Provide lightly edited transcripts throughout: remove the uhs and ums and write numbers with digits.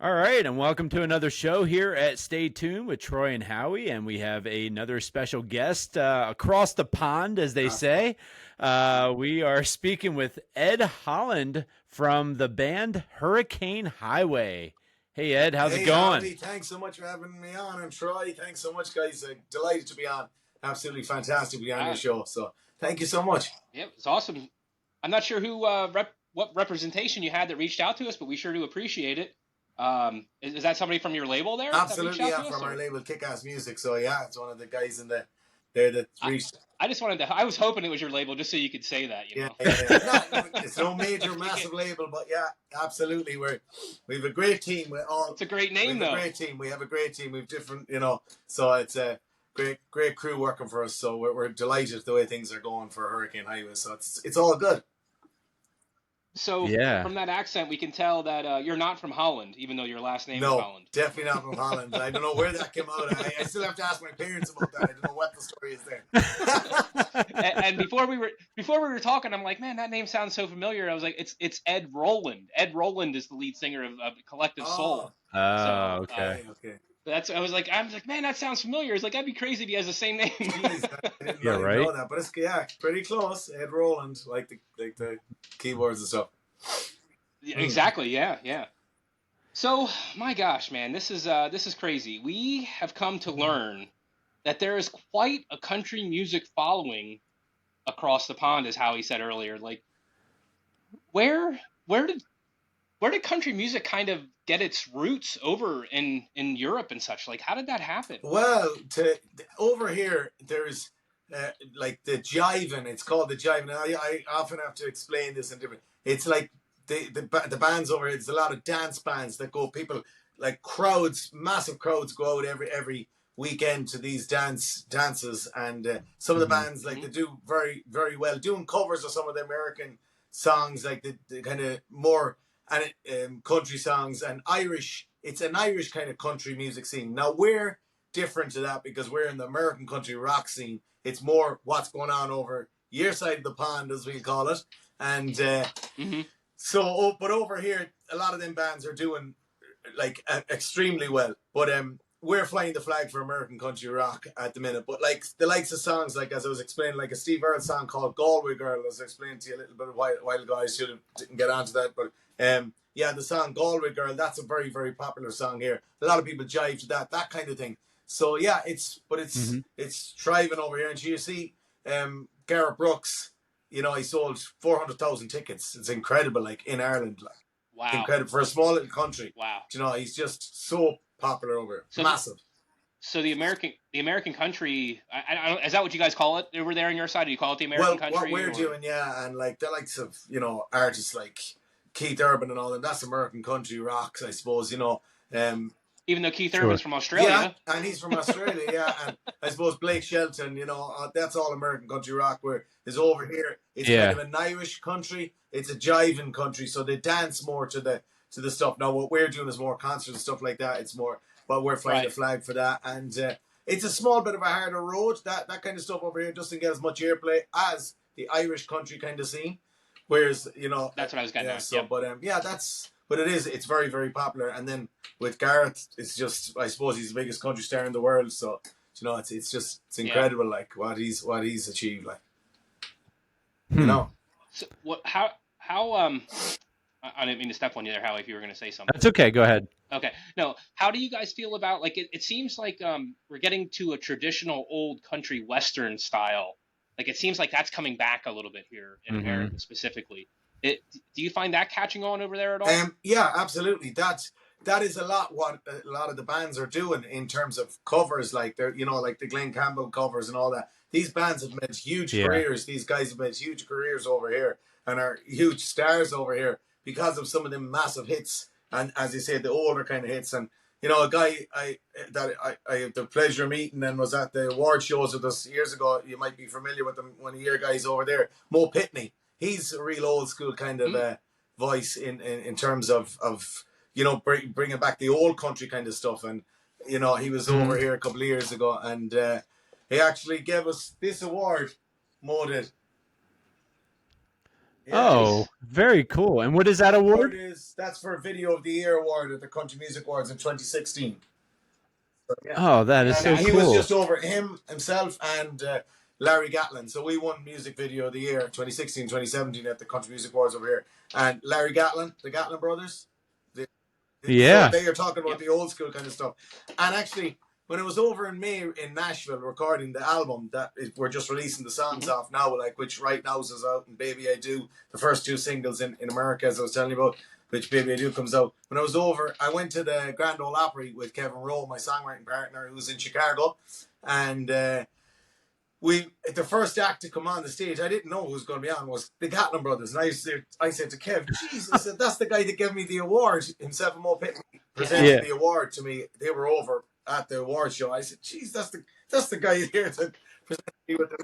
All right, and welcome to another show here at Stay Tuned with Troy and Howie, and we have another special guest across the pond, as they say. We are speaking with Ed Holland from the band Hurricane Highway. Hey, Ed, how's it Hey, going? Howie, thanks so much for having me on. And Troy, thanks so much, guys. Delighted to be on. Absolutely fantastic to be on your Uh, show. So thank you so much. yeah, it's awesome. I'm not sure who what representation you had that reached out to us, but we sure do appreciate it. Is that somebody from your label there that reached Absolutely, out yeah, to us, from our or label Kick-Ass Music. So yeah, it's one of the guys in there that I, reached. I just wanted to. I was hoping it was your label just so you could say that, you Yeah, know. yeah, yeah. No, it's no major, We get- massive label, but yeah, absolutely. We have a great team. it's a great We name have a though. great team. We have a great team. We've different, so it's a great crew working for us. So we're delighted the way things are going for Hurricane Highway. So it's all good. So Yeah. from that accent, we can tell that you're not from Holland, even though your last name is No, Holland. definitely not from Holland. I don't know where that came out. I still have to ask my parents about that. I don't know what the story is there. And before we were talking, I'm like, man, that name sounds so familiar. I was like, it's Ed Roland. Ed Roland is the lead singer of Collective Oh, Soul. Oh, So okay. okay. I was like, man, that sounds familiar. It's like that'd be crazy if he has the same name. Jeez, I didn't Yeah, even right. know that, but it's pretty close. Ed Roland, like the keyboards and stuff. Yeah, exactly. Yeah, yeah. So my gosh, man, this is crazy. We have come to learn that there is quite a country music following across the pond, as Howie said earlier. Like, where where did where did country music kind of get its roots over in Europe and such? Like, how did that happen? Well, over here, there's like the jiving. It's called the jiving. I often have to explain this in different. It's like the bands over here. There's a lot of dance bands that go. People like crowds, massive crowds go out every weekend to these dances, and some of the bands like Hmm. they do very very well doing covers of some of the American songs, like the kind of more and country songs and Irish. It's an Irish kind of country music scene. Now we're different to that because we're in the American country rock scene. It's more what's going on over your side of the pond, as we call it, and Hmm. but over here, a lot of them bands are doing like extremely well. But we're flying the flag for American country rock at the minute. But like the likes of songs, like as I was explaining, like a Steve Earle song called "Galway Girl," as I explained to you a little bit a while ago. I didn't get onto that, but yeah, the song "Galway Girl" that's a very very popular song here. A lot of people jive to that kind of thing. So yeah, Mm-hmm. it's thriving over here. And you see, Garrett Brooks, he sold 400,000 tickets. It's incredible, like in Ireland, like Wow, incredible for a small little country. wow. He's just so popular over here. So Massive. the American country, is that what you guys call it over there on your side? Do you call it the American Well, what country, we're or doing, yeah, and like the likes of artists like Keith Urban and all that. That's American country rocks, I suppose. Um, even though Keith Sure. Urban's from yeah, Australia? and he's from Australia, yeah, and I suppose Blake Shelton, that's all American country rock. Where is over here, it's kind Yeah. of an Irish country. It's a jiving country, so they dance more to the stuff. Now, what we're doing is more concerts and stuff like that. It's more, but we're flying the Right. flag for that, and it's a small bit of a harder road. That kind of stuff over here doesn't get as much airplay as the Irish country kind of scene. Whereas, That's what I was getting yeah. at. So, Yep. but yeah, but it is. It's very very popular, and then with Garrett, it's just I suppose he's the biggest country star in the world. So it's Yeah. incredible, like what he's achieved, like you Hmm. know. So what? How? I didn't mean to step on you there, Howie. If you were going to say something. That's okay. Go ahead. Okay. No. How do you guys feel about, like, it seems like we're getting to a traditional old country western style. Like, it seems like that's coming back a little bit here in Mm-hmm. America specifically. Do you find that catching on over there at all? Yeah, absolutely. That is a lot what a lot of the bands are doing in terms of covers, like they're like the Glenn Campbell covers and all that. These bands have made huge Yeah. careers. These guys have made huge careers over here and are huge stars over here because of some of them massive hits and, as you say, the older kind of hits. And a guy I had the pleasure of meeting and was at the award shows with us years ago. You might be familiar with them. One of your guys over there, Mo Pitney. He's a real old school kind of Mm, voice in terms of bringing back the old country kind of stuff. And he was over Mm-hmm. here a couple of years ago, and he actually gave us this award. Mo did. Yeah. Oh, very cool. And what is that award? That's for Video of the Year award at the Country Music Awards in 2016. So, yeah. Oh, that is And so Nice. he was cool. just over himself and Larry Gatlin. So we won Music Video of the Year 2016, 2017 at the Country Music Awards over here. And Larry Gatlin, the Gatlin brothers. So Yeah. they are talking about Yep. the old school kind of stuff. And actually, when it was over in May in Nashville recording the album we're just releasing the songs off now, like which Right Now's is out and Baby I Do, the first two singles in America, as I was telling you about, which Baby I Do comes out. When I was over, I went to the Grand Ole Opry with Kevin Rowe, my songwriting partner, who's in Chicago, and the first act to come on the stage, I didn't know who was going to be on, was the Gatlin brothers. And I said to Kev, Jesus, that's the guy that gave me the award. Himself and Mo Pitney presented the award to me. They were over at the award show. I said, geez, that's the guy here to present me with the,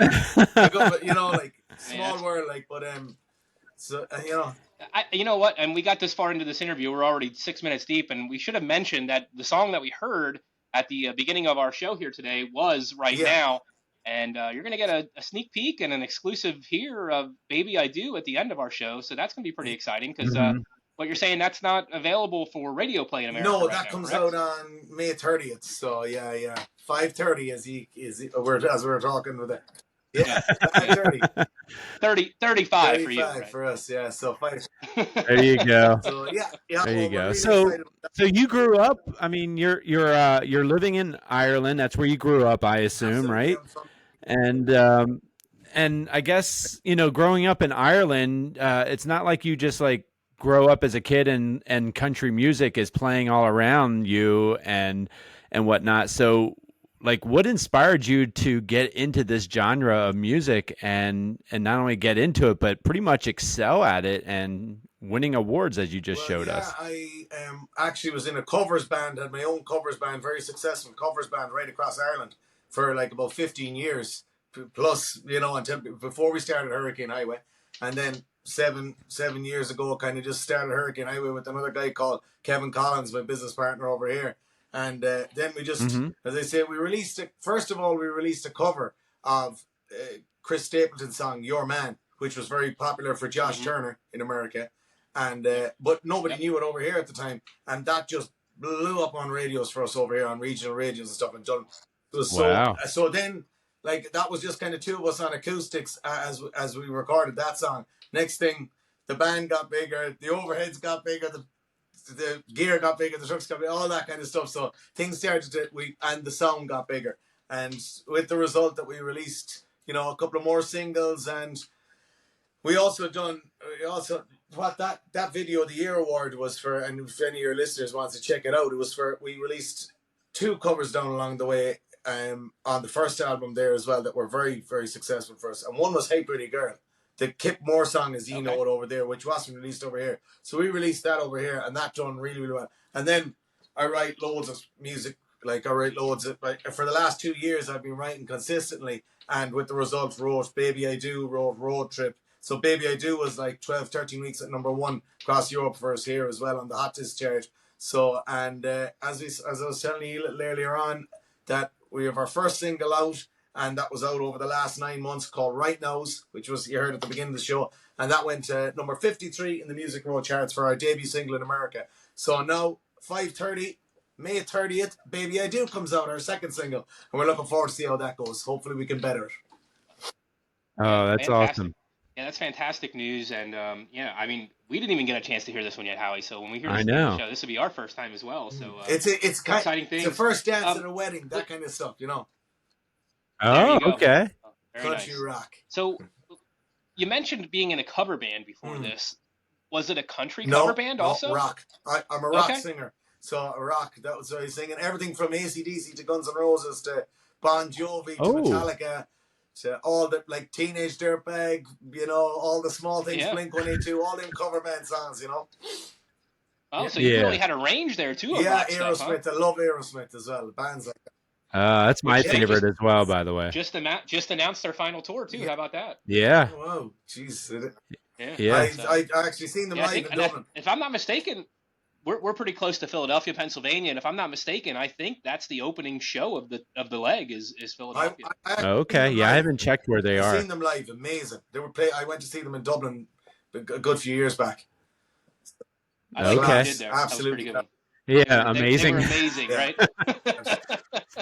like small world, like, but You know what? And we got this far into this interview. We're already 6 minutes deep, and we should have mentioned that the song that we heard at the beginning of our show here today was Right Now. And you're going to get a sneak peek and an exclusive here of Baby I Do at the end of our show. So that's going to be pretty exciting because what you're saying, that's not available for radio play in America. No, right that now, comes correct? out on May 30th. So yeah, 5:30 as we're talking with it. Yeah, 5:30. 35 for you. Right? For us, yeah. So 5. There you go. So yeah. There you go. Really So you grew up. I mean, you're living in Ireland. That's where you grew up, I assume, Absolutely, right? And I guess growing up in Ireland, it's not like you just like grow up as a kid and country music is playing all around you and whatnot. So, like, what inspired you to get into this genre of music and not only get into it, but pretty much excel at it and winning awards as you just showed us? I actually was in a covers band, had my own covers band, very successful covers band right across Ireland for like about 15 years plus, until before we started Hurricane Highway. And then seven years ago, kind of just started Hurricane Highway with another guy called Kevin Collins, my business partner over here. And then we just, as I say, we released a cover of Chris Stapleton's song "Your Man," which was very popular for Josh Turner in America, and but nobody knew it over here at the time, and that just blew up on radios for us over here on regional radios and stuff. And done. So then, like, that was just kind of two of us on acoustics as we recorded that song. Next thing, the band got bigger, the overheads got bigger, the gear got bigger, the trucks got bigger, all that kind of stuff. So things started and the sound got bigger. And with the result that we released, a couple of more singles, and what that Video of the Year award was for, and if any of your listeners wants to check it out, we released 2 covers down along the way on the first album there as well that were very, very successful for us. And one was Hey Pretty Girl, the Kip Moore song, as you know it over there, which wasn't released over here. So we released that over here, and that done really, really well. And then I write loads of music, for the last 2 years I've been writing consistently, and with the results wrote Baby I Do, wrote Road Trip. So Baby I Do was like 12, 13 weeks at number 1 across Europe for us here as well on the Hot Disc chart. So, and as I was telling you a little earlier on, that we have our first single out, and that was out over the last 9 months, called Right Now's, which was, you heard at the beginning of the show, and that went to number 53 in the Music Row charts for our debut single in America. So now, 5:30, May 30th, Baby I Do comes out, our second single, and we're looking forward to see how that goes. Hopefully we can better it. Oh, that's fantastic. awesome. Yeah, that's fantastic news. And I mean, we didn't even get a chance to hear this one yet, Howie. So when we hear this on the show, this will be our first time as well. So it's exciting thing. It's the first dance at a wedding, that kind of stuff, Oh, okay. Very country nice. rock. So you mentioned being in a cover band before this. Was it a country cover band also? No, rock. I'm a rock singer. So a rock. That was what I was singing. Everything from AC/DC to Guns N' Roses to Bon Jovi to Metallica to all the, like, Teenage Dirtbag, all the small things, Blink-182, all them cover band songs, Oh, so you really had a range there too. Of rock Aerosmith. Stuff, huh? I love Aerosmith as well. Bands like that. That's my favorite as well, by the way. Just announced their final tour too. How about that? Yeah. Oh, wow, jeez. Yeah. I actually seen them live in Dublin. If I'm not mistaken, we're pretty close to Philadelphia, Pennsylvania, and if I'm not mistaken, I think that's the opening show of the leg is Philadelphia. Okay, I haven't checked where they are. I've seen them live, amazing. They were I went to see them in Dublin a good few years back. I like what Okay. you did there. That was a pretty Absolutely. good one. Yeah, They amazing. were amazing, Yeah. right?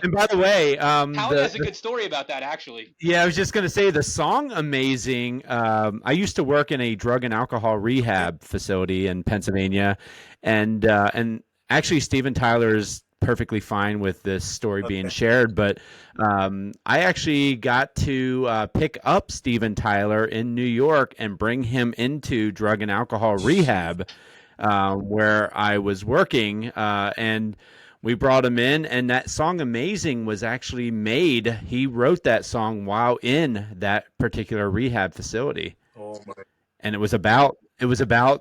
And by the way, Howie has a good story about that, actually. yeah, I was just going to say the song "Amazing." I used to work in a drug and alcohol rehab facility in Pennsylvania, and actually, Steven Tyler's perfectly fine with this story being shared. But I actually got to pick up Steven Tyler in New York and bring him into drug and alcohol rehab, where I was working, and we brought him in, and that song "Amazing" was actually made. He wrote that song while in that particular rehab facility, Oh my. and it was about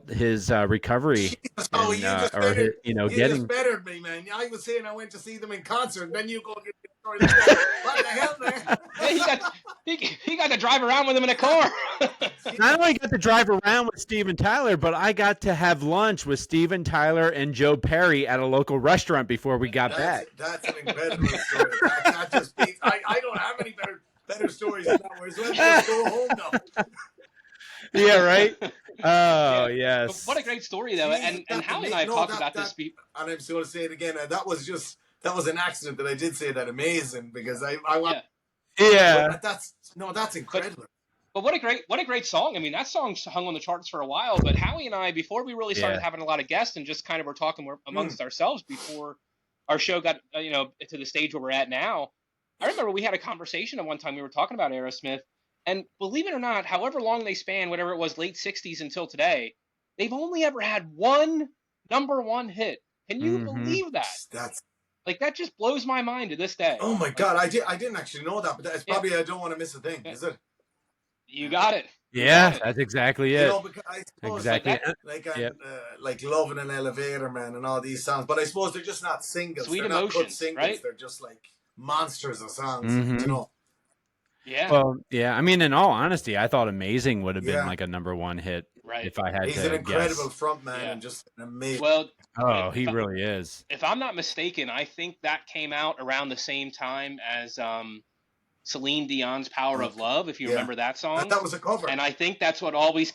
his recovery Jesus, Howie, and or his, you just getting. bettered me, man. I was saying I went to see them in concert, and then you go get the story like that. What the hell, man? Yeah, he got to drive around with him in a car. Not only got to drive around with Steven Tyler, but I got to have lunch with Steven Tyler and Joe Perry at a local restaurant before we got back. That's an incredible story. That just beats. I don't have any better stories than that. Whereas let's go home now. Yeah, right. Oh, Yeah. yes. But what a great story, though. Jesus, And Howie and I have talked about this. And I'm just going to say it again. That was an accident that I did say that amazing because I want. Yeah. That's incredible. But what a great song. I mean, that song hung on the charts for a while. But Howie and I, before we really started having a lot of guests and just kind of were talking amongst ourselves before our show got to the stage where we're at now, I remember we had a conversation at one time. We were talking about Aerosmith, and believe it or not, however long they span, whatever it was, late '60s until today, they've only ever had one #1 hit. Can you believe that? That just blows my mind to this day. Oh my God, I didn't actually know that, but that's probably I don't want to miss a thing, is it? You got it. That's exactly it. Because I suppose Exactly. like Love in an Elevator, Man, and all these songs, but I suppose they're just not singles. Sweet they're Emotions, not cut singles. right? They're just like monsters of songs, Yeah. Well, yeah. I mean, in all honesty, I thought "Amazing" would have been like a #1 hit if I had He's to an incredible guess. front man and just an amazing. Well, he really is. If I'm not mistaken, I think that came out around the same time as Celine Dion's "Power of Love." If you remember that song, that was a cover, and I think that's what always.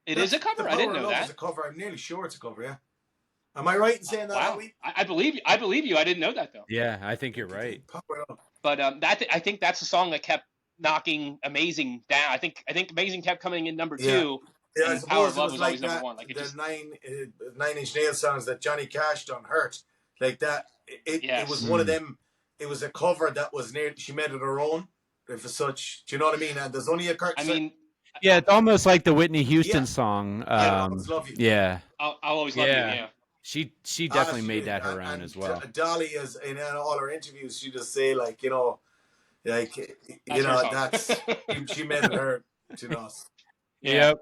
It is a cover. I didn't know that. It's a cover. I'm nearly sure it's a cover. Yeah. Am I right in saying that? Wow. I believe you. I believe you. I didn't know that though. Yeah, I think you're right. But I think that's the song that kept knocking "Amazing" down. I think "Amazing" kept coming in #2. Yeah, and "Power of Love" was always #1. Like the 9-Inch Nails songs that Johnny Cash done, "Hurt," like that. It was one of them. It was a cover that was near. She made it her own, if as such. Do you know what I mean? And there's only a. Yeah, it's almost like the Whitney Houston song. I'll always love you. Yeah, I'll always love you. Yeah. She definitely made that her own as well. Dolly is in all her interviews. She just say like she made it her. Yep.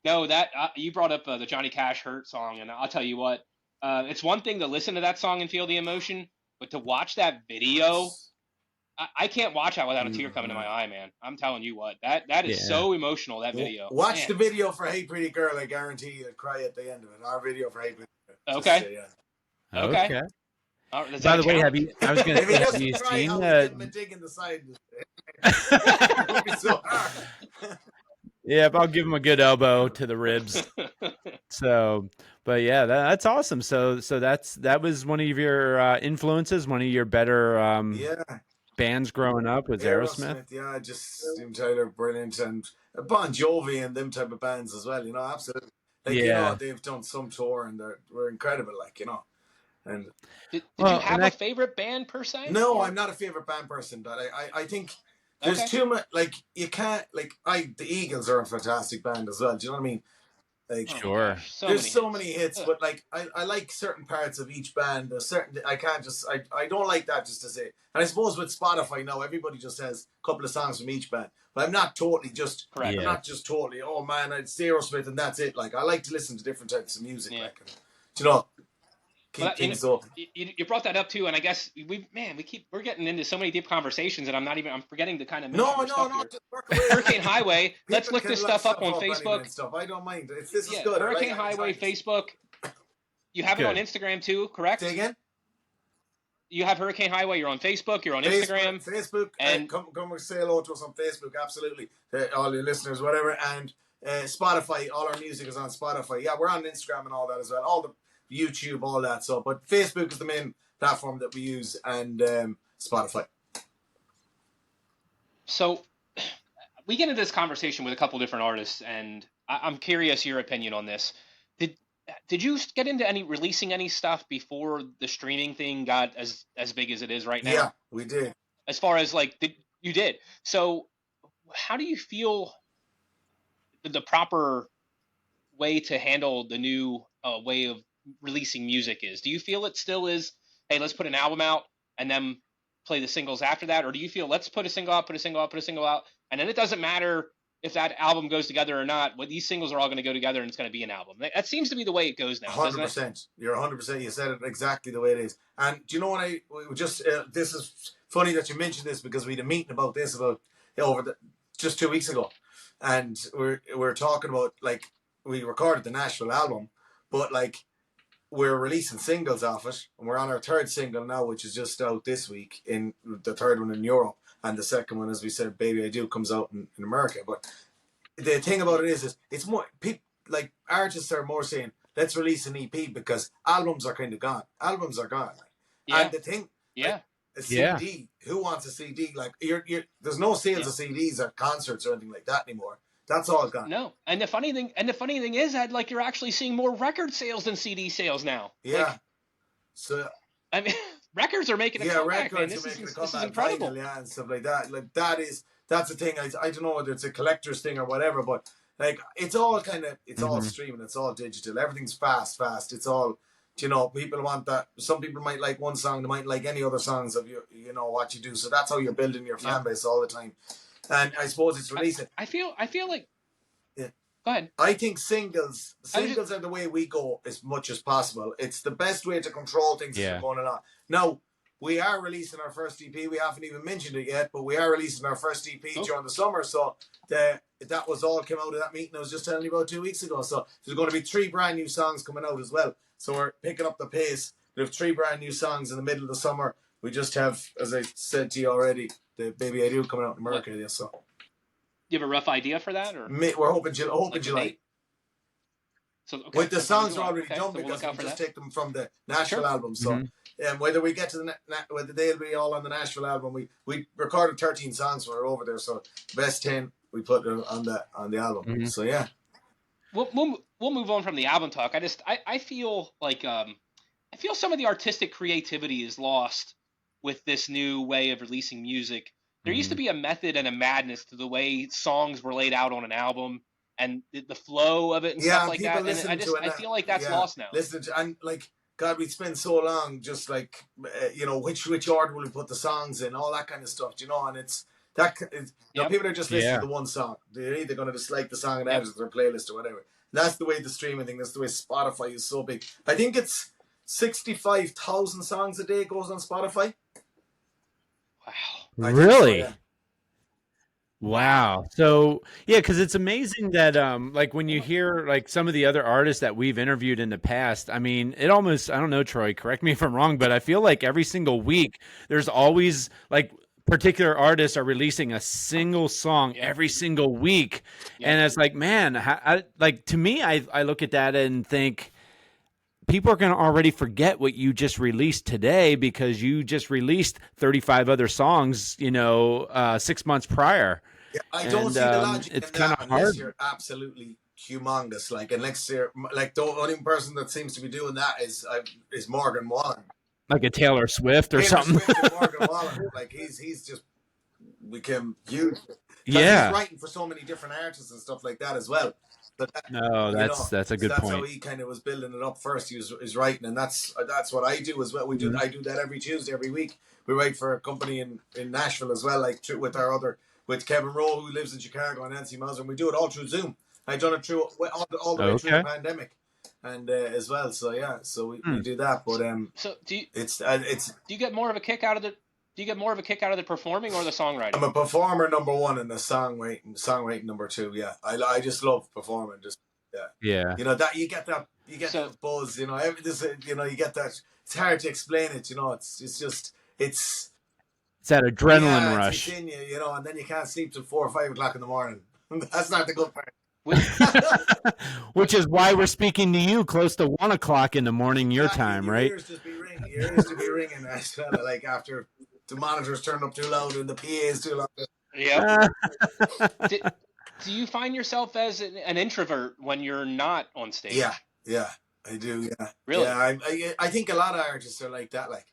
No, that you brought up the Johnny Cash "Hurt" song, and I'll tell you what, it's one thing to listen to that song and feel the emotion, but to watch that video, I can't watch that without a tear coming to my eye, man. I'm telling you what, that is so emotional. That video. Watch the video for "Hey Pretty Girl." I guarantee you'll cry at the end of it. Our video for "Hey Pretty Girl." Okay. Okay. By the way, have you? I was going to. Have you seen the dig in the side? It'll be so hard. Yeah, I'll give him a good elbow to the ribs. So, but yeah, that's awesome. So that was one of your influences, one of your better bands growing up was Aerosmith. Yeah, just Steven Tyler, brilliant, and Bon Jovi and them type of bands as well. Absolutely. They've done some tour and we're incredible. And did you have a favorite band per se? No, I'm not a favorite band person, but I think. There's too much, you can't, the Eagles are a fantastic band as well. Do you know what I mean? Sure. There's so many hits, but I like certain parts of each band. There's certain, I can't just, I don't like that just to say. And I suppose with Spotify now, everybody just has a couple of songs from each band. But I'm not totally just, I'm not just totally, oh man, it's Aerosmith and that's it. I like to listen to different types of music. Do you know? You brought that up too, and I guess we're getting into so many deep conversations, and I'm forgetting to kind of mention Hurricane Highway. Let's look this stuff up on Facebook. I don't mind. This is good. Hurricane Highway Facebook. You have it on Instagram too, correct? Say again. You have Hurricane Highway. You're on Facebook. You're on Instagram. Facebook. And come say hello to us on Facebook. Absolutely, all your listeners, whatever. And Spotify, all our music is on Spotify. Yeah, we're on Instagram and all that as well. All the YouTube, all that. So, but Facebook is the main platform that we use, and Spotify. So we get into this conversation with a couple different artists, and I'm curious your opinion on this. Did you get into releasing any stuff before the streaming thing got as big as it is right now? Yeah, we did. As far as like, you did. So how do you feel the proper way to handle the new way of releasing music is? Do you feel it still is, hey, let's put an album out and then play the singles after that? Or do you feel let's put a single out, and then it doesn't matter if that album goes together or not, what these singles are all going to go together and it's going to be an album? That seems to be the way it goes now. 100%. You're 100%. You said it exactly the way it is. And do you know what this is funny that you mentioned this, because we had a meeting about this just 2 weeks ago. And we're talking about, like, we recorded the Nashville album, but like we're releasing singles off it, and we're on our third single now, which is just out this week, in the third one in Europe, and the second one, as we said, Baby I Do, comes out in America. But the thing about it is it's more people, like artists are more saying let's release an EP, because albums are kind of gone. Albums are gone. Yeah. And the thing, like, a CD, who wants a CD? Like there's no sales of CDs at concerts or anything like that anymore. That's all gone. No, and the funny thing is that, like, you're actually seeing more record sales than CD sales now. Yeah. Like, so I mean, records are making a comeback. Records man. are making a comeback. This is incredible. Vinyl, and stuff like that. Like that's the thing. I don't know whether it's a collector's thing or whatever, but like it's all kind of all streaming. It's all digital. Everything's fast. It's all. People want that. Some people might like one song. They might like any other songs of what you do. So that's how you're building your fan base all the time. And I suppose it's releasing. I feel like. Yeah. Go ahead. I think singles are the way we go as much as possible. It's the best way to control things as going on. Now, we are releasing our first EP. We haven't even mentioned it yet, but we are releasing our first EP during the summer. So that was all came out of that meeting I was just telling you about 2 weeks ago. So there's going to be 3 brand new songs coming out as well. So we're picking up the pace. We have 3 brand new songs in the middle of the summer. We just have, as I said to you already, the Baby I Do coming out in America. Yeah, so. Do you have a rough idea for that, or we're hoping July. So with the songs are already done, because we'll just take them from the Nashville album. So whether we get to whether they'll be all on the Nashville album, we recorded 13 songs when we were over there. So the best 10 we put on the album. So yeah. We'll move on from the album talk. I feel like I feel some of the artistic creativity is lost with this new way of releasing music. There used to be a method and a madness to the way songs were laid out on an album and the flow of it and stuff like that. And I feel like that's lost now. And like, God, we spend so long just like, which order will we put the songs in, all that kind of stuff, and it's that, people are just listening to the one song. They're either going to just like the song and add it to their playlist or whatever. And that's the way the streaming thing, that's the way Spotify is so big. I think it's 65,000 songs a day goes on Spotify. Wow. Really? So, yeah. Wow. So yeah, because it's amazing that like when you hear like some of the other artists that we've interviewed in the past, I mean, it almost, I don't know, Troy, correct me if I'm wrong, but I feel like every single week there's always like particular artists are releasing a single song every single week. And it's like, man, to me, I look at that and think, people are going to already forget what you just released today because you just released 35 other songs, 6 months prior. Yeah, I don't see the logic it's in that hard. unless you're absolutely humongous. Like, unless you're like the only person that seems to be doing that is Morgan Wallen. Like a Taylor Swift or something. Swift and Morgan Wallen. Like he's just become huge. Yeah, he's writing for so many different artists and stuff like that as well. But that's a good point. That's how he kind of was building it up first. He was writing, and that's what I do as well. I do that every Tuesday, every week. We write for a company in Nashville as well, like with Kevin Rowe, who lives in Chicago, and Nancy Mauser, and we do it all through Zoom. I've done it through all the way through the pandemic, and as well. So yeah, so we do that. But so do you? Do you get more of a kick out of the? Do you get more of a kick out of the performing or the songwriting? I'm a performer number one and the songwriting number two. Yeah, I just love performing. Just yeah. That you get that buzz. You get that. It's hard to explain it. It's that adrenaline rush. It's in you, and then you can't sleep till 4 or 5 o'clock in the morning. That's not the good part. Which is why we're speaking to you close to 1 o'clock in the morning your time, your right? ears just be ringing. Your ears to be ringing as well. Like after the monitors turn up too loud and the PA is too loud. Yep. Do you find yourself as an introvert when you're not on stage? Yeah, I do. Yeah, Really? Yeah, I think a lot of artists are like that. Like,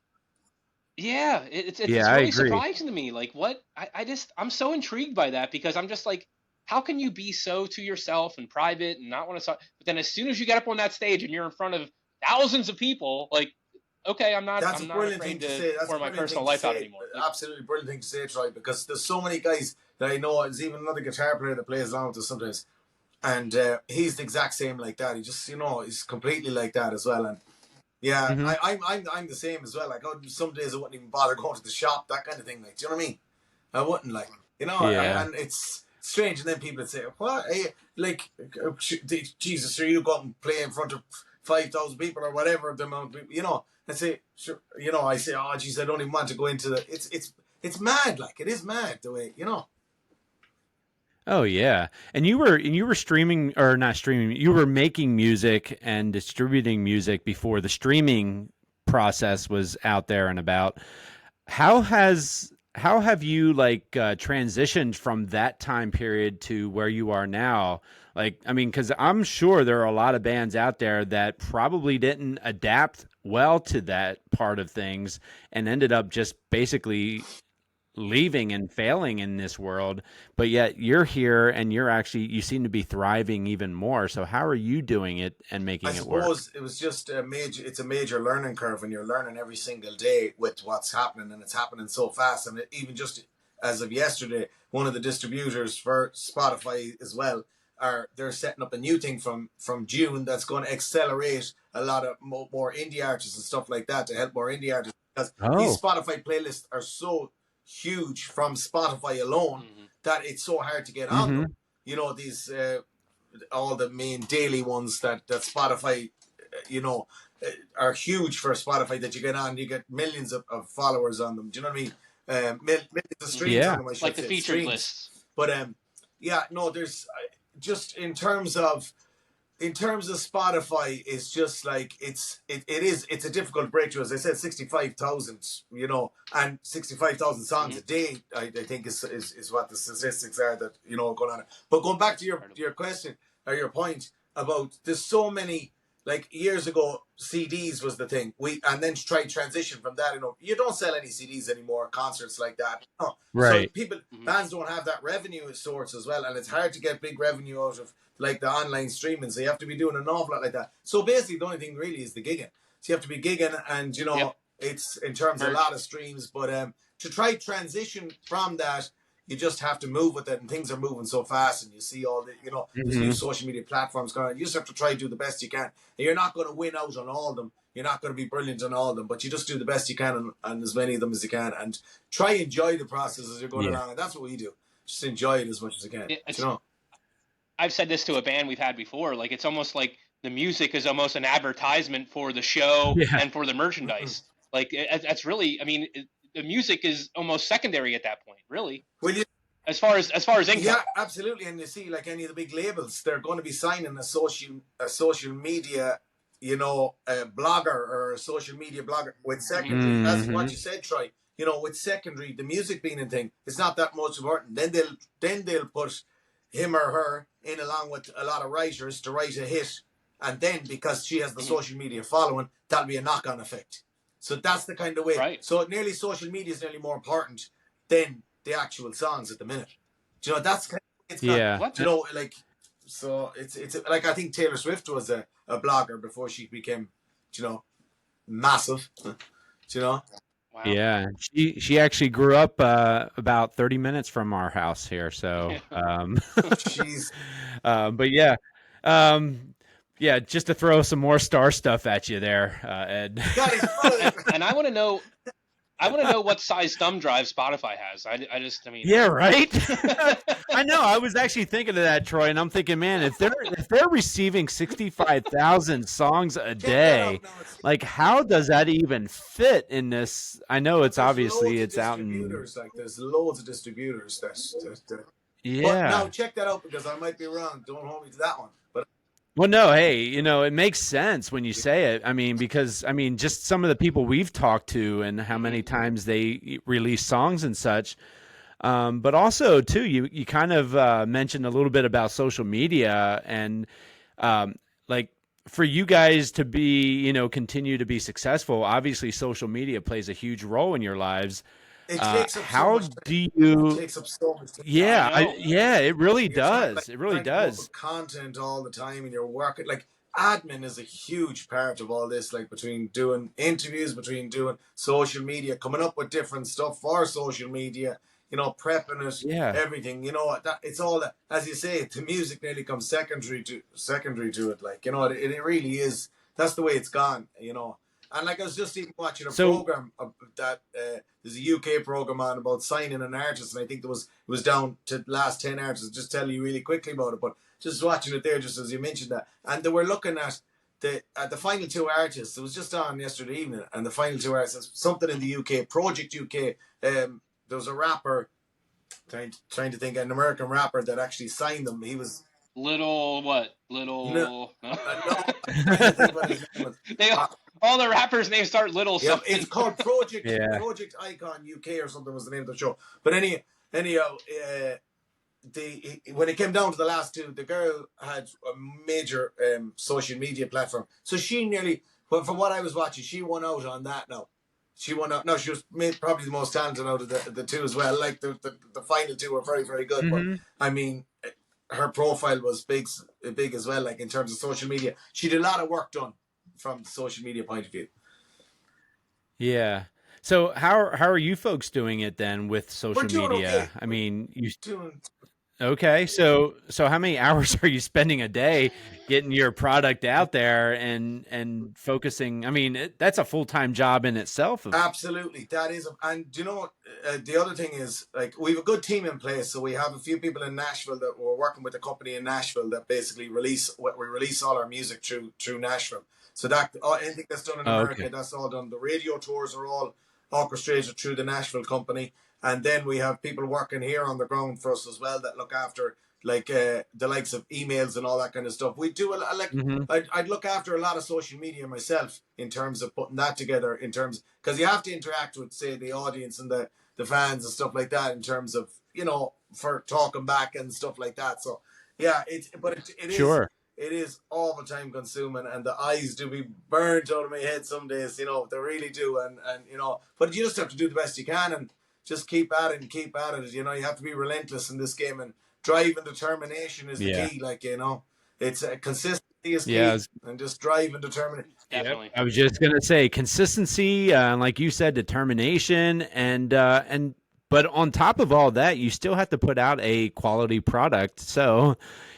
Yeah, it's Yeah, I really agree. surprising to me. Like, what? I'm so intrigued by that because I'm just like, how can you be so to yourself and private and not want to talk? But then as soon as you get up on that stage and you're in front of thousands of people, like, okay, that's a I'm not brilliant thing afraid to to say. That's a pour my brilliant thing personal to life out say. anymore. Like, Absolutely brilliant thing to say, Troy. Because there's so many guys that I know. There's even another guitar player that plays along with us sometimes, and he's the exact same like that. He just, he's completely like that as well. And yeah, Mhm. I'm the same as well. Like, some days I wouldn't even bother going to the shop, that kind of thing. Like, do you know what I mean? I wouldn't, like, Yeah. and it's strange. And then people would say, "What? Like, Jesus, sure, you go out and play in front of 5,000 people or whatever the amount, I say, sure, I say, oh, geez, I don't even want to go into the. It's mad, like it is mad the way, Oh yeah. And you were streaming, or not streaming, you were making music and distributing music before the streaming process was out there and about. How have you like transitioned from that time period to where you are now? Like, I mean, because I'm sure there are a lot of bands out there that probably didn't adapt well to that part of things and ended up just basically leaving and failing in this world, but yet you're here and you seem to be thriving even more. So how are you doing it and I making it work? suppose it was just it's a major learning curve, and you're learning every single day with what's happening, and it's happening so fast. And even just as of yesterday, one of the distributors for Spotify as well they're setting up a new thing from June that's going to accelerate a lot of more indie artists and stuff like that, to help more indie artists, because these Oh. Spotify playlists are so huge from Spotify alone that it's so hard to get on Mm-hmm. them. These all the main daily ones that Spotify, are huge for Spotify, that you get on. You get millions of followers on them. Do you know what I mean? Millions of streams on Yeah. them, I like should the say. featured Streams. lists. But yeah, no, there's just in terms of Spotify, it's just like it's a difficult breakthrough. As I said, 65,000, and 65,000 songs a day. I think is what the statistics are that going on. But going back to your question or your point about, there's so many, like years ago CDs was the thing. And then try transition from that. You don't sell any CDs anymore. Concerts like that. No. So Right. bands don't have that revenue source as well, and it's hard to get big revenue out of like the online streaming. So you have to be doing an awful lot like that. So basically, the only thing really is the gigging. So you have to be gigging, and Yep. it's in terms of a lot of streams. But to try transition from that, you just have to move with it, and things are moving so fast, and you see all the there's new Mm-hmm. social media platforms going on. You just have to try to do the best you can. And you're not going to win out on all of them. You're not going to be brilliant on all of them, but you just do the best you can on as many of them as you can, and try enjoy the process as you're going Yeah. along. And that's what we do. Just enjoy it as much as you can. I've said this to a band we've had before. Like, it's almost like the music is almost an advertisement for the show Yeah. and for the merchandise. Like, that's really, I mean, the music is almost secondary at that point, really. Will you? As far as income. Yeah, absolutely. And you see, like any of the big labels, they're going to be signing a social media, blogger or a social media blogger with secondary. Mm-hmm. That's what you said, Troy. With secondary, the music being a thing, it's not that much important. Then they'll put him or her in along with a lot of writers to write a hit, and then because she has the social media following, that'll be a knock-on effect. So that's the kind of way. Right. So social media is nearly more important than the actual songs at the minute. Do you know, that's kind of, it's Yeah. What? like, so it's like, I think Taylor Swift was a blogger before she became, massive. Wow. Yeah. She actually grew up about 30 minutes from our house here. So She's but yeah. Yeah, just to throw some more star stuff at you there, Ed. And I want to know what size thumb drive Spotify has. I mean. Yeah, right. I know. I was actually thinking of that, Troy, and I'm thinking, man, if they're receiving 65,000 songs a day, like how does that even fit in this? I know it's obviously it's out in. Like there's loads of distributors that But now Yeah. check that out because I might be wrong. Don't hold me to that one. But Well, no, hey, it makes sense when you say it. I mean, because just some of the people we've talked to and how many times they release songs and such. But also, too, you kind of mentioned a little bit about social media and like for you guys to be, continue to be successful. Obviously, social media plays a huge role in your lives. it takes up so How much do time. It you? takes up so much time. I Yeah, know. yeah, it really You're trying does. It really trying to come up does. with content all the time, and you're working like admin is a huge part of all this. Like between doing interviews, between doing social media, coming up with different stuff for social media. Prepping it, Yeah, everything. That it's all that, as you say, the music nearly comes secondary to it. Like it really is. That's the way it's gone. And like I was just even watching a so program that there's a UK program on about signing an artist, and I think it was down to the last 10 artists. Just tell you really quickly about it, but just watching it there, just as you mentioned that, and they were looking at the final two artists. It was just on yesterday evening, and the final two artists, something in the UK, Project UK. There was a rapper trying to think, an American rapper that actually signed them. He was Little what? no, Little. No. no. I'm trying to think what his name was. They Uh, all the rappers' names start little Yeah, it's something. called Project yeah. Project Icon UK or something was the name of the show. But anyhow, when it came down to the last two, the girl had a major social media platform, so she nearly. Well, from what I was watching, she won out on that. Now, she won out. No, she was probably the most talented out of the two as well. Like the final two were very very good, but Hmm. I mean, her profile was big as well. Like in terms of social media, she did a lot of work done from the social media point of view. Yeah. So how are you folks doing it then with We're social doing okay. media? I mean, you Doing okay? So how many hours are you spending a day getting your product out there and focusing? I mean, that's a full-time job in itself. absolutely that is, and you know what? The other thing is like we have a good team in place, so we have a few people in Nashville that we're working with a company in Nashville that basically we release all our music through Nashville. So that anything that's done in Oh, America, okay. that's all done. The radio tours are all orchestrated through the Nashville company, and then we have people working here on the ground for us as well that look after like the likes of emails and all that kind of stuff. We do like Hmm. I'd look after a lot of social media myself in terms of putting that together, in terms because you have to interact with say the audience and the fans and stuff like that in terms of for talking back and stuff like that. So yeah, Sure. it is all the time consuming, and the eyes do be burnt out of my head some days. They really do, and but you just have to do the best you can and just keep at it and keep at it. You have to be relentless in this game, and drive and determination is the Yeah. key. Like it's consistency is Yeah. key, and just drive and determination. Yep. Definitely. I was just gonna say consistency, and like you said, determination, and but on top of all that, you still have to put out a quality product. So,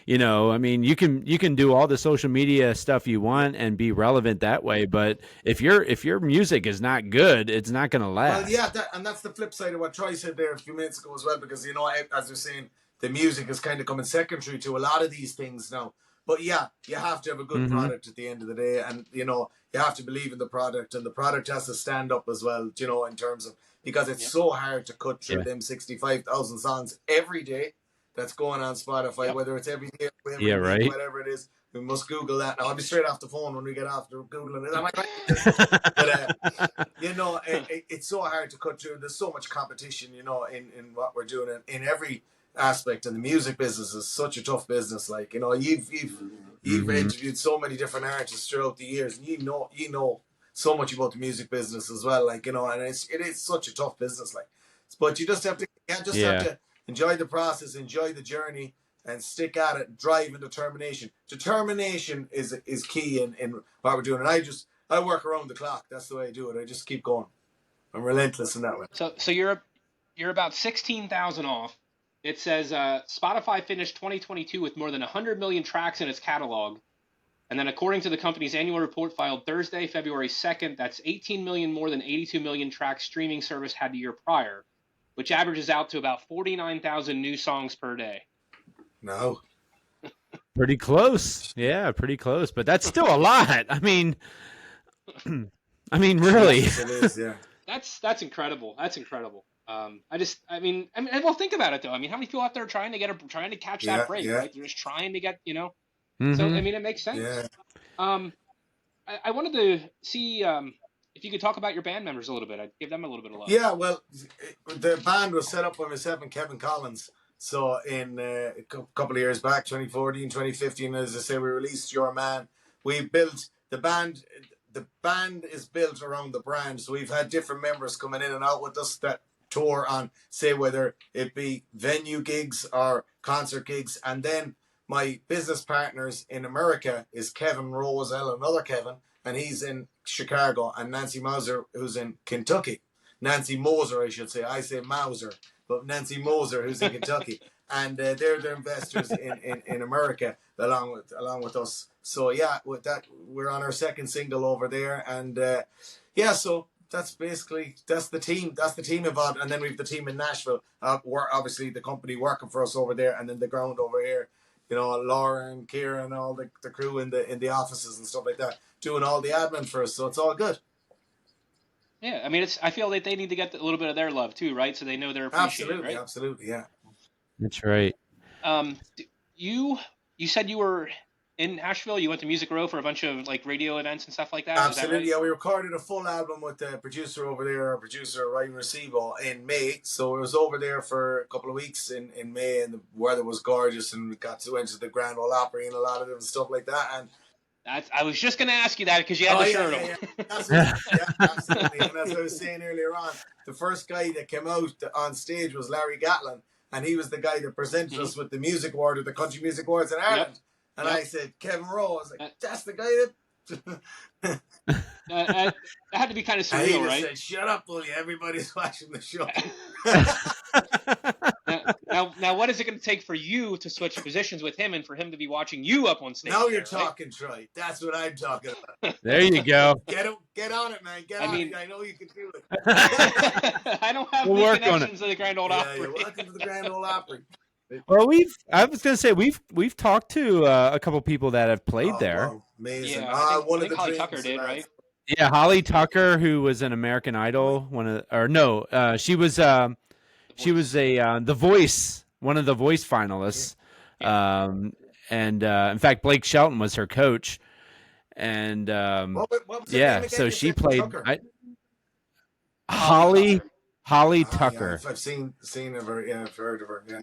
I mean, you can do all the social media stuff you want and be relevant that way, but if your music is not good, it's not gonna Well, yeah, last. and that's the flip side of what Troy said there a few minutes ago as well, because as you're saying, the music is kind of coming secondary to a lot of these things now. But yeah, you have to have a good Hmm. product at the end of the day, and you have to believe in the product, and the product has to stand up as well. In terms of because it's Yep. so hard to cut through Yeah. them 65,000 songs every day that's going on Spotify, Yep. whether it's every day, or Yeah. every week, Right. whatever it is. We must Google that. Now, I'll be straight off the phone when we get after Googling it. Am I right? But it's so hard to cut through. There's so much competition, in what we're doing in every aspect. And the music business is such a tough business. Like you've Hmm. interviewed so many different artists throughout the years, and you know so much about the music business as well. Like and it is such a tough business. Like, but you just have to Yeah. enjoy the process, enjoy the journey. And stick at it, drive and determination. Determination is key in what we're doing. And I work around the clock. That's the way I do it. I just keep going. I'm relentless in that way. So you're about 16,000 off. It says Spotify finished 2022 with more than 100 million tracks in its catalog. And then according to the company's annual report filed Thursday, February 2nd, that's 18 million more than 82 million tracks streaming service had the year prior, which averages out to about 49,000 new songs per day. No. Pretty close. Yeah, pretty close. But that's still a lot. I mean, really. Yes, it is, yeah. That's incredible. That's incredible. Well, think about it though. I mean, how many people out there trying to catch that break, right? They're just trying to get, So I mean, it makes sense. Yeah. I wanted to see if you could talk about your band members a little bit. I'd give them a little bit of love. Yeah, well, the band was set up by myself and Kevin Collins. So in a couple of years back, 2014, 2015, as I say, we released Your Man. We built the band. The band is built around the brand. So we've had different members coming in and out with us that tour on, say, whether it be venue gigs or concert gigs. And then my business partners in America is Kevin Rosell, another Kevin, and he's in Chicago, and Nancy Moser, who's in Kentucky. Nancy Moser, I should say. I say Mauser, but Nancy Moser, who's in Kentucky. And they're the investors in America along with us. So yeah, with that, we're on our second single over there, and so that's the team. That's the team involved, and then we've the team in Nashville. We're obviously the company working for us over there, and then the ground over here. Laura and Kira and all the crew in the offices and stuff like that, doing all the admin for us. So it's all good. Yeah, I mean, I feel like they need to get a little bit of their love too, right? So they know they're appreciated, right? Absolutely, yeah. That's right. You said you were in Nashville. You went to Music Row for a bunch of like radio events and stuff like that. Absolutely, right? Yeah. We recorded a full album with the producer over there, our producer Ryan Recibo, in May. So it was over there for a couple of weeks in May, and the weather was gorgeous, and we went to the Grand Ole Opry and a lot of different stuff like that. And I was just going to ask you that because you had the shirt on. Absolutely. And as I was saying earlier on, the first guy that came out on stage was Larry Gatlin, and he was the guy that presented us with the music award or the country music awards in Ireland. Yep. And I said, Kevin Rowe. I was like, that's the guy that... that had to be kind of surreal, and he right? Said, shut up, bully. Everybody's watching the show. Now, what is it going to take for you to switch positions with him and for him to be watching you up on stage? Now you're talking, Troy. That's what I'm talking about. There you go. Get on it, man. I know you can do it. I don't have the connections to the Grand Ole Opry. You're welcome to the Grand Ole Opry. Well, I was going to say we've talked to a couple people that have played there. Wow. Amazing. Yeah, I think Holly Tucker did, right? Yeah, Holly Tucker, who was an American Idol, she was the Voice, one of the Voice finalists, and in fact, Blake Shelton was her coach, and so she played. Holly Tucker. I've seen her. Yeah, I've heard of her. Yeah.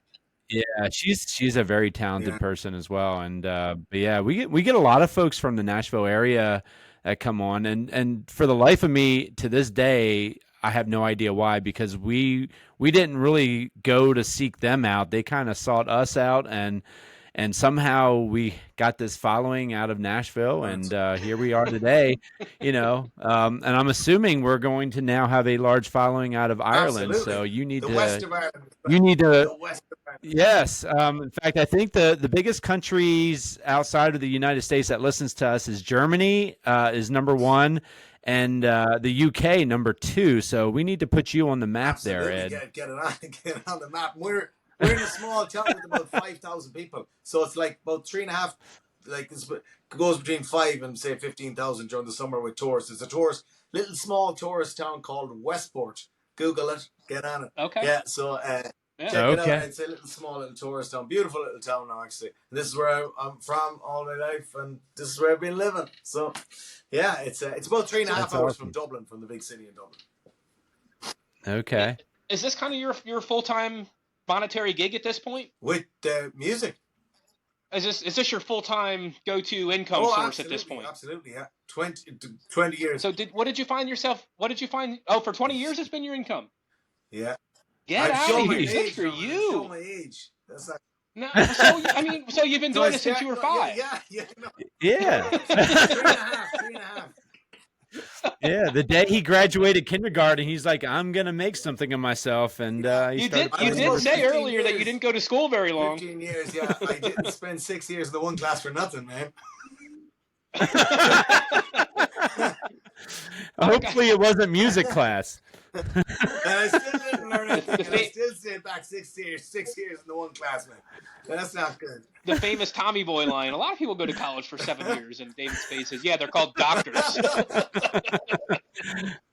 Yeah, she's a very talented person as well, and but yeah, we get a lot of folks from the Nashville area that come on, and for the life of me, to this day, I have no idea why, because we didn't really go to seek them out. They kind of sought us out, and somehow we got this following out of Nashville, and here we are today, and I'm assuming we're going to now have a large following out of Ireland. Absolutely. So you need the to, West of Ireland. The West of Ireland. Yes. In fact, I think the biggest countries outside of the United States that listens to us is Germany, is number one, and the UK number two. So we need to put you on the map. Absolutely. There, Ed. Get it on the map. We're in a small town with about 5,000 people, so it's like about 3.5. Like it goes between 5 and say 15,000 during the summer with tourists. It's a little small tourist town called Westport. Google it, get on it. Okay. Yeah. So check it out. It's a small little tourist town, beautiful little town now actually. And this is where I'm from all my life, and this is where I've been living. So yeah, it's about 3.5 hours from Dublin, from the big city in Dublin. Okay. Is this kind of your full-time monetary gig at this point? With music. Is this your full-time go-to income source at this point? Absolutely, yeah. 20 years. So what did you find? Oh, for 20 years it's been your income? Yeah. Get out of here. Good for you. Show my age. That's not... No, so you've been doing it since you were 5. Yeah. Yeah. 3.5. Yeah, the day he graduated kindergarten, he's like, I'm going to make something of myself. And you did say earlier that you didn't go to school very long. 15 years, yeah. I didn't spend 6 years in the one class for nothing, man. Hopefully it wasn't music class. And I still didn't learn anything. I still stayed back 6 years in the one class, man. That's not good. The famous Tommy Boy line. A lot of people go to college for 7 years, and David Spade says, yeah, they're called doctors.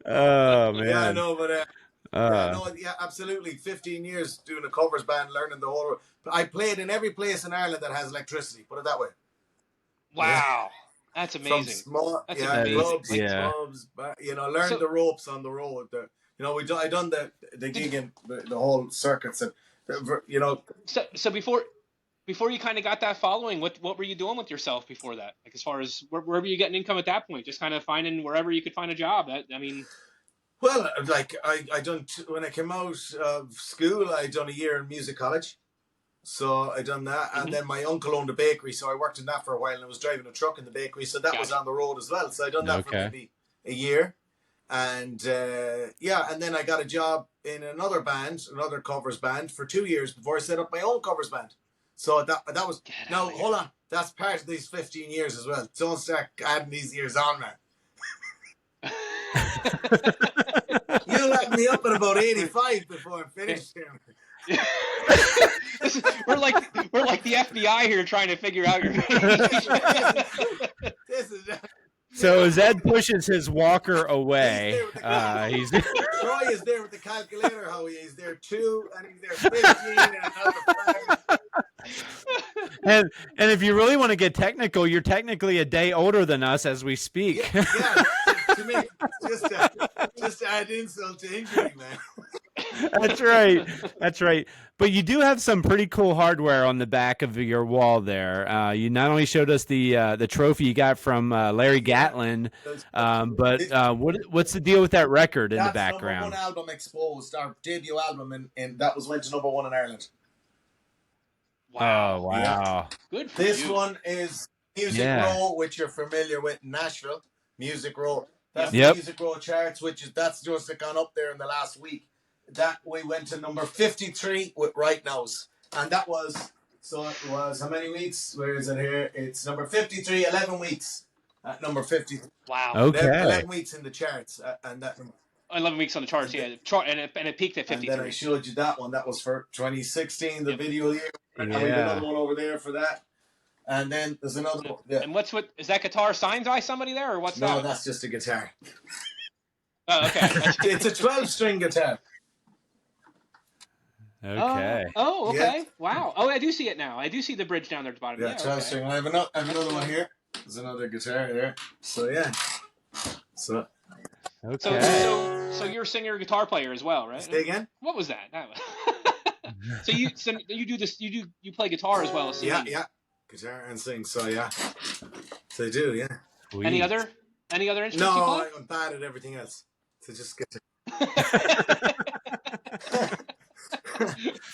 Oh, man. Yeah, I know, but Absolutely. 15 years doing a covers band, learning the whole. I played in every place in Ireland that has electricity. Put it that way. Wow, that's amazing. From small, that's amazing. clubs, pubs, learned the ropes on the road. I done the gig in the whole circuits, and So before you kind of got that following, what were you doing with yourself before that? Like as far as where were you getting income at that point? Just kind of finding wherever you could find a job. Well, like I done when I came out of school, I done a year in music college. So I done that, and then my uncle owned a bakery, so I worked in that for a while, and I was driving a truck in the bakery, so that was on the road as well. So I done that for maybe a year, and and then I got a job in another covers band for 2 years before I set up my own covers band. So that was hold on, that's part of these 15 years as well. Don't start adding these years on, man. You let me up at about 85 before I finished here. we're like the FBI here trying to figure out your. So as Ed pushes his walker away, he's Troy is there with the calculator. Howie is there too, and he's there 15 and if you really want to get technical, you're technically a day older than us as we speak. Yeah, to me, just to add insult to injury, man. That's right. But you do have some pretty cool hardware on the back of your wall there. You not only showed us the trophy you got from Larry Gatlin, but what's the deal with that record in the background? That's number 1 album, Exposed, our debut album, and that went to number 1 in Ireland. Wow! Oh, wow! Yeah. Good for this you. one is Music Row, which you're familiar with, Nashville. Music Row. That's the Music Row charts, that's just gone up there in the last week. That we went to number 53 with Right Nows, and that was how many weeks? Where is it here? It's number 53, 11 weeks at number 50. Wow. Okay. 11 weeks in the charts, and that. 11 weeks on the charts, and it peaked at 53. And then I showed you that one. That was for 2016, the video year. And we have another one over there for that. And then there's another one. Yeah. And is that guitar signed by somebody there, or what's that? No, that's just a guitar. Oh, okay. It's a 12-string guitar. Okay. Okay. Yeah. Wow. Oh, I do see it now. I do see the bridge down there at the bottom. Yeah, 12-string. I have another one here. There's another guitar there. So, yeah. So. Okay. So you're a singer, guitar player as well, right? Say again? What was that? So you do this. You play guitar as well as singing. Yeah. Guitar and sing. So yeah. So I do. Yeah. Sweet. Any other instruments you play? No, I'm bad at everything else. So just guitar.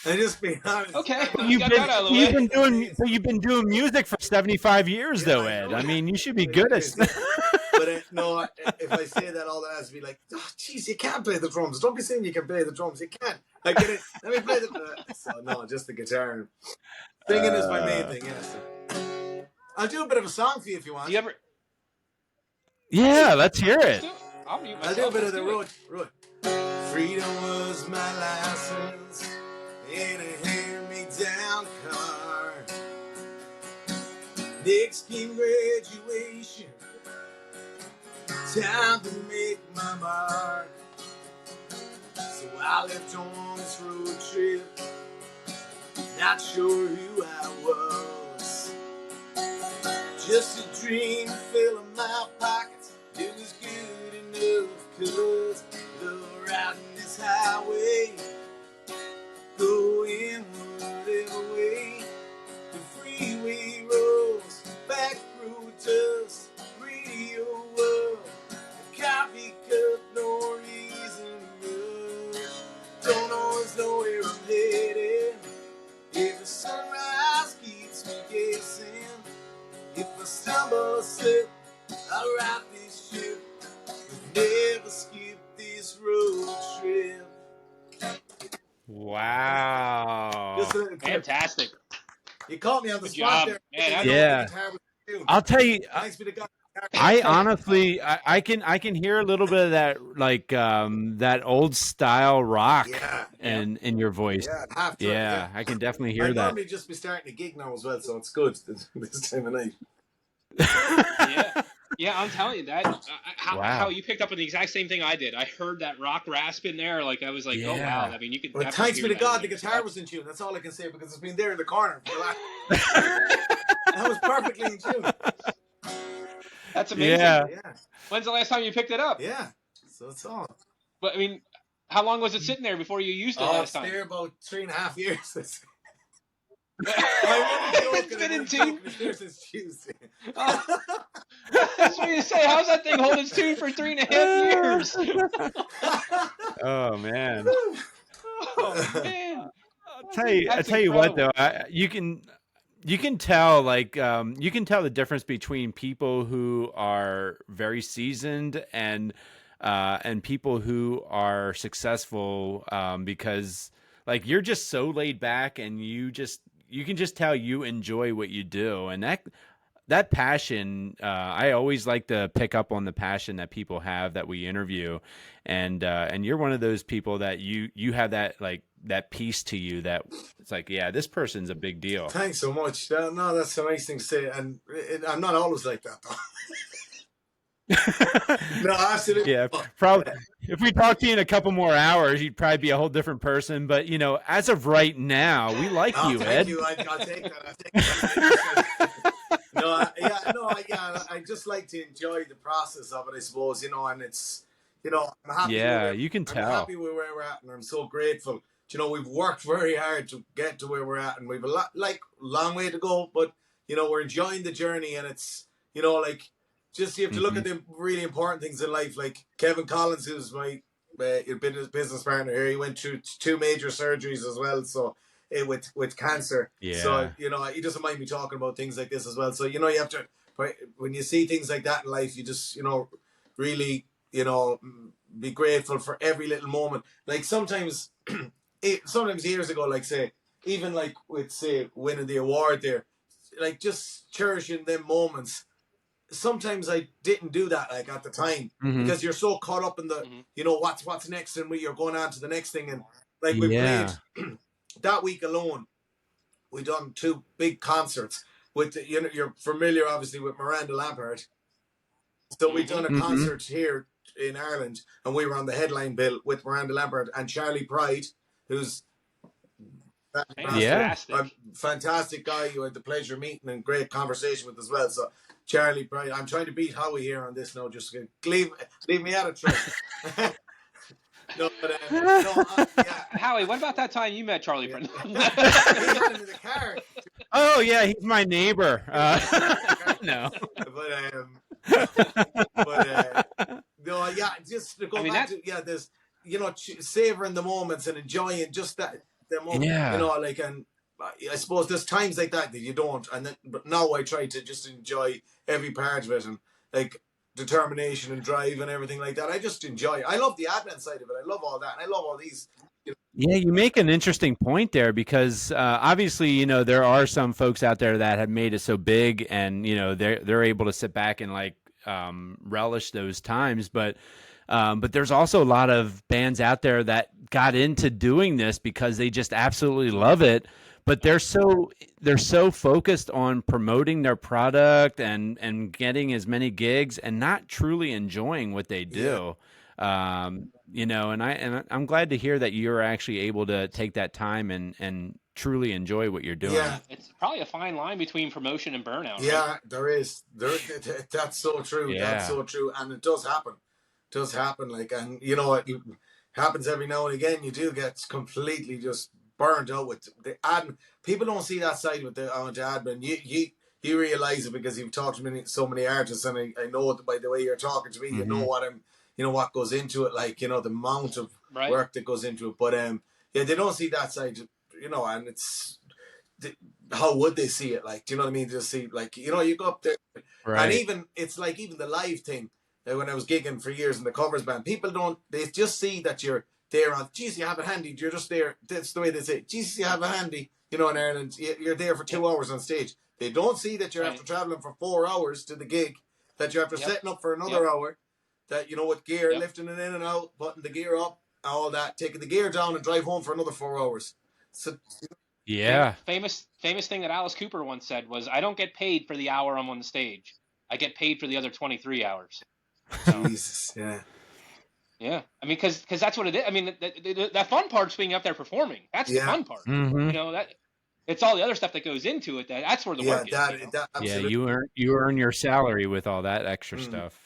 I just be honest. Okay. You've been doing music for 75 years though, Ed. I mean, you should be good at. But no, if I say that, all that has to be like, oh, geez, you can't play the drums. Don't be saying you can play the drums. You can't. I get it. Let me play the. So no, just the guitar. Singing is my main thing. Yes. I'll do a bit of a song for you if you want. Do you ever? Yeah, let's hear it. I'll do a bit of the road. Freedom was my license in a hand-me-down car. Next came graduation. Time to make my mark. So I left on this road trip, not sure who I was. Just a dream to fill in my pockets. It was good enough, cause the ride in this highway, going whatever way. The freeway rolls, back road dust, radio world. Coffee cup, no reason to rush. Don't always know where I'm headed. If the sunrise keeps me guessing, if I stumble, slip, I'll ride this ship. But never skip this road trip. Wow. Fantastic. You caught me on the spot there. Man, yeah. I'll tell you. I honestly, I can hear a little bit of that, like that old style rock in your voice. Yeah, I can definitely hear I'd that. normally just be starting a gig now as well, so it's good this time of night. Yeah. Yeah, I'm telling you that. How Wow. you picked up on the exact same thing I did. I heard that rock rasp in there. Like I was like, oh wow. Yeah. I mean, you could Well, definitely thanks hear be to that in God, the there. So guitar was in tune. That's all I can say because it's been there in the corner for the last. That was perfectly in tune. that's amazing. Yeah. Yeah, When's the last time you picked it up? yeah. So it's all. But I mean, how long was it sitting there before you used it Oh, last it's time? there about 3.5 years. It's been in tune. It's there since Tuesday. That's what you say. How's that thing hold its tune for 3.5 years? Oh man. Oh man, I that's tell you what though, incredible. you can tell like you can tell the difference between people who are very seasoned and people who are successful because like you're just so laid back and you can just tell you enjoy what you do, and that passion, I always like to pick up on the passion that people have that we interview, and you're one of those people that you have that like that piece to you that it's like, yeah, this person's a big deal. Thanks so much. No, that's a nice thing to say, and I'm not always like that though. No, absolutely. Yeah, probably. If we talk to you in a couple more hours, you'd probably be a whole different person. But as of right now, we like Oh, you, thank Ed. you. I'll take that. I'll take that. I just like to enjoy the process of it, I suppose, and it's, I'm happy Yeah, you can I'm tell. happy with where we're at, and I'm so grateful. We've worked very hard to get to where we're at, and we've long way to go, but, we're enjoying the journey, and it's, like, just you have to look at the really important things in life, like Kevin Collins, who's my business partner here. He went through 2 major surgeries as well, so with cancer. Yeah. So he doesn't mind me talking about things like this as well. So you have to, when you see things like that in life, you just really be grateful for every little moment. Like sometimes years ago, like say even like with say winning the award there, like just cherishing them moments. Sometimes I didn't do that like at the time because you're so caught up in the what's next, and you're going on to the next thing. And like we played that week alone, we done 2 big concerts with you're familiar obviously with Miranda Lambert. So we done a concert here in Ireland, and we were on the headline bill with Miranda Lambert and Charlie Pride, who's fantastic guy. You had the pleasure of meeting and great conversation with as well. So Charlie Pride, I'm trying to beat Howie here on this now. Just leave me out of trouble. No, but yeah. Howie, what about that time you met Charlie Pride? He had him in the car. Oh yeah, he's my neighbor. No. No, yeah, just to go back to there's savoring the moments and enjoying just that the moment. Yeah. And I suppose there's times like that you don't, but now I try to just enjoy every part of it, and like determination and drive and everything like that. I just enjoy it. I love the admin side of it. I love all that, and I love all these. Yeah, you make an interesting point there because obviously, there are some folks out there that have made it so big, and they're able to sit back and like relish those times, but there's also a lot of bands out there that got into doing this because they just absolutely love it, but they're so focused on promoting their product and getting as many gigs and not truly enjoying what they do. And I'm glad to hear that you're actually able to take that time and truly enjoy what you're doing. Yeah, it's probably a fine line between promotion and burnout. Yeah, right? there is. That's so true. Yeah. That's so true, and it does happen. It does happen. Like, and it happens every now and again. You do get completely just burned out with the admin. People don't see that side with the admin. You realize it because you've talked to so many artists, and I know it by the way you're talking to me. You know what what goes into it, like the amount of work that goes into it. But they don't see that side. And it's how would they see it? Like, do you know what I mean? Just see, like, you go up there, and even it's like even the live thing. When I was gigging for years in the covers band, people don't. They just see that you're there on. Geez, you have it handy. You're just there. That's the way they say. Geez, you have it handy. In Ireland, you're there for 2 hours on stage. They don't see that you're after traveling for 4 hours to the gig. That you're after setting up for another hour. That with gear, lifting it in and out, putting the gear up, all that, taking the gear down and drive home for another 4 hours. So. Yeah. Famous thing that Alice Cooper once said was, "I don't get paid for the hour I'm on the stage." I get paid for the other 23 hours. So, Jesus, yeah. Yeah, I mean, because that's what it is. I mean, that fun part's being up there performing. That's the fun part. Mm-hmm. That it's all the other stuff that goes into it. That's where the work is. That absolutely. Yeah, you earn your salary with all that extra stuff.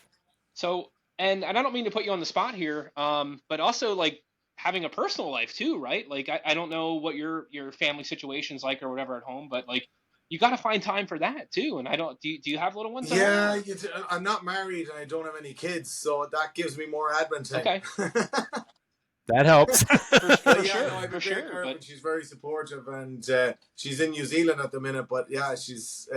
So, and I don't mean to put you on the spot here, but also like having a personal life too, right? Like I don't know what your family situation's like or whatever at home, but like you got to find time for that too. And I don't. Do you have little ones? Yeah, I'm not married and I don't have any kids, so that gives me more admin time. Okay. That helps. for sure. But she's very supportive, and she's in New Zealand at the minute. But yeah, she's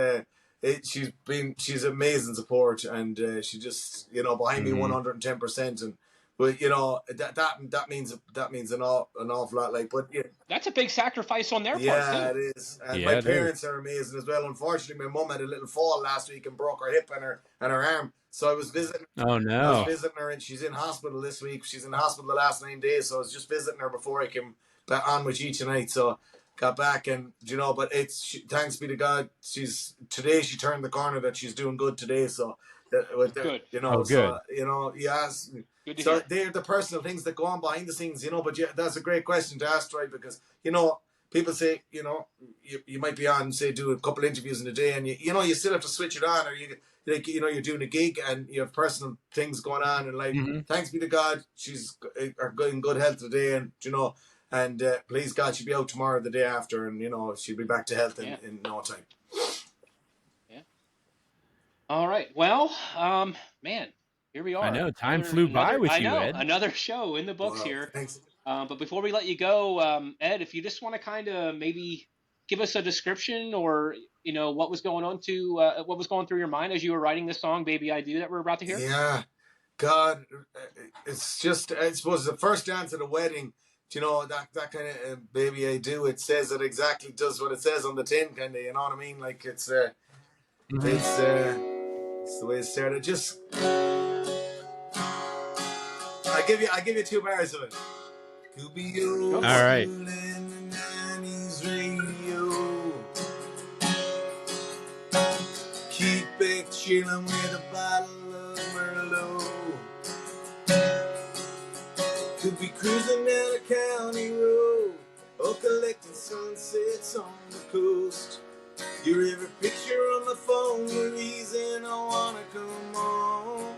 amazing support, and she just behind me 110%. And but that means an awful lot. Like, but yeah, that's a big sacrifice on their part too. Yeah, it is. And my parents are amazing as well. Unfortunately, my mum had a little fall last week and broke her hip and her arm. So I was visiting. Oh no! I was visiting her, and she's in hospital this week. She's in hospital the last 9 days. So I was just visiting her before I came back on with you tonight. So got back, and but thanks be to God. Today she turned the corner that she's doing good today. So good. good. Yes. So they're the personal things that go on behind the scenes, But yeah, that's a great question to ask, right? Because people say, you might be on, say, do a couple interviews in a day, and you still have to switch it on, or you're doing a gig and you have personal things going on, and thanks be to God, she's in good health today, and and please God, she'll be out tomorrow, the day after, and she'll be back to health in no time. Yeah. All right. Well, man. Here we are. I know time flew by with you, Ed. Another show in the books here. Thanks. But before we let you go, Ed, if you just want to kind of maybe give us a description, or what was going through your mind as you were writing this song, "Baby I Do," that we're about to hear. Yeah, God, it's just, I suppose, the first dance at a wedding. That kind of "Baby I Do." It says it exactly, does what it says on the tin, kind of. You know what I mean? Like it's the way it started. Just. I give you 2 bars of it. Could be you. All right. Keep it chilling with a bottle of Merlot. Could be cruising down a county road, or collecting sunsets on the coast. Your every picture on my phone, the reason I wanna come home.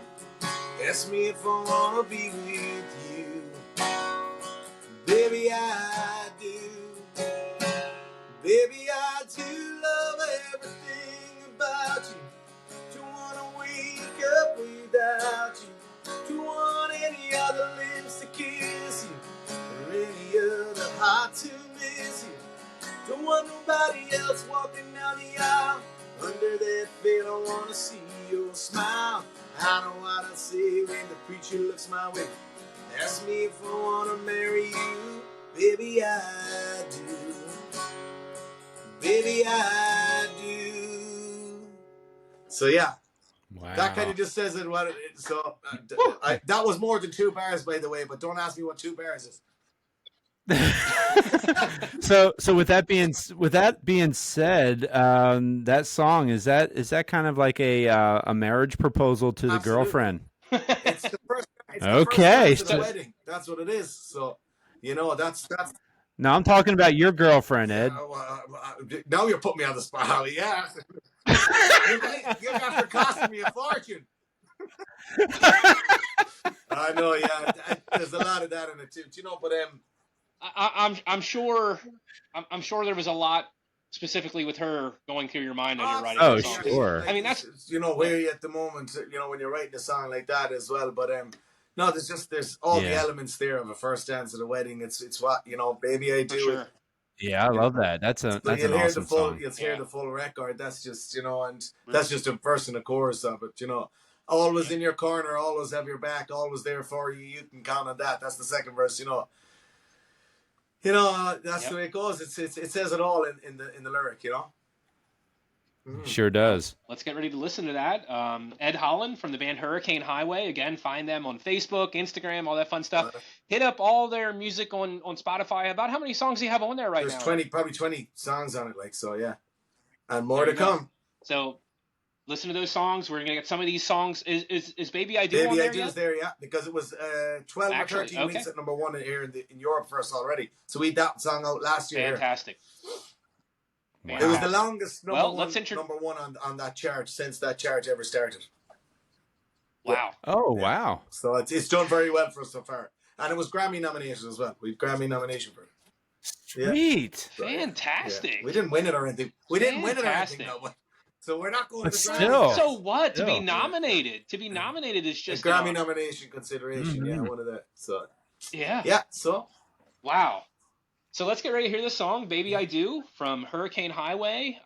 Ask me if I wanna be with you. Baby, I do. Baby, I do love everything about you. Don't wanna wake up without you. Don't want any other lips to kiss you, or any other heart to miss you. Don't want nobody else walking down the aisle. Under that veil, I wanna see your smile. I know what I say when the preacher looks my way. Ask me if I wanna marry you. Baby, I do. Baby, I do. So yeah, wow. That kind of just says it. So that was more than 2 bars, by the way. But don't ask me what 2 bars is. So with that being said, that song is that kind of like a marriage proposal to the girlfriend? It's the first. Okay, the wedding. That's what it is. So that's. No, I'm talking about your girlfriend, Ed. Now you're putting me on the spot, Howie. Yeah, you're after costing me a fortune. I know. Yeah, there's a lot of that in it too. But I'm sure there was a lot specifically with her going through your mind as you're writing. Oh, the song. sure. I mean, that's where you at the moment. When you're writing a song like that as well. But no, there's all the elements there of a first dance at a wedding. It's what baby I do. Sure. Yeah, I love that. That's an awesome song. You'll hear the full record. That's just and that's just a verse and a chorus of it. Always in your corner, always have your back, always there for you. You can count on that. That's the second verse. That's the way it goes. It says it all in the lyric. Sure does. Let's get ready to listen to that. Ed Holland from the band Hurricane Highway. Again, find them on Facebook, Instagram, all that fun stuff. Hit up all their music on Spotify. About how many songs do you have on there now? There's probably 20 songs on it, and more to come. So listen to those songs. We're gonna get some of these songs. Is Baby I Do on Baby there I Do yet? is there, yeah, because it was 12 Actually, or 13 weeks at number one here in Europe first already. So we had that song out last year. Fantastic. Wow. It was the longest number one on that chart since that chart ever started. Wow. Oh, Yeah. wow. So it's done very well for us so far. And it was Grammy nominated as well. We've Grammy nomination for it. Sweet. Yeah. Fantastic. Yeah. We didn't win it or anything. No, so we're not going But to the still. Grammy. So what? To be Still. nominated. To be nominated is A just Grammy an honor. nomination consideration. Yeah, one of the. So Yeah. yeah. So Wow. So let's get ready to hear this song, Baby I Do, from Hurricane Highway.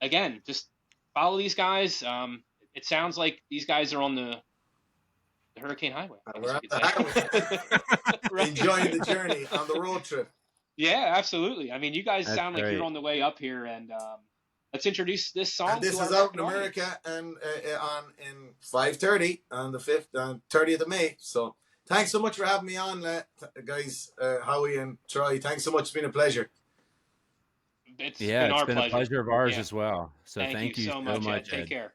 Again, just follow these guys. It sounds like these guys are on the Hurricane Highway. I we're guess on you the could say. highway, Right. enjoying the journey on the road trip. Yeah, absolutely. I mean, you guys That's sound like great. you're on the way up here, and let's introduce this song. And this to is our out in American America and in 5:30 on the 30th of May. So thanks so much for having me on, guys. Howie and Troy. Thanks so much. It's been a pleasure. It's Yeah, been it's our been pleasure. a pleasure of ours Yeah. as well. So thank you so much, Ed. Ed. Take care.